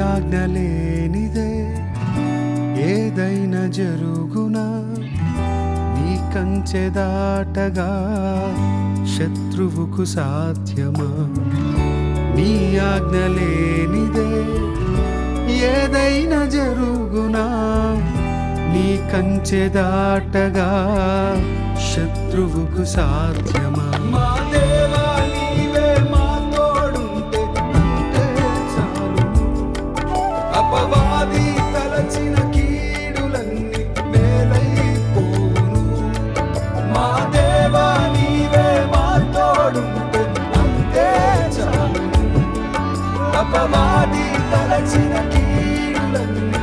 ఆజ్ఞ లేనిదే ఏదైనా జరుగునా, నీ కంచె దాటగా శత్రువుకు సాధ్యమా? నీ ఆజ్ఞ లేనిదే ఏదైనా జరుగునా, నీ కంచె దాటగా శత్రువుకు సాధ్యమా? మా దేవా నీవే మా తోడుంటే అంతే చాలును. అపవాది తలచిన కీడులన్నీ మేలైపోవును. మా దేవా నీవే మా తోడుంటే అంతే చాలును. అపవాది తలచిన కీడులన్నీ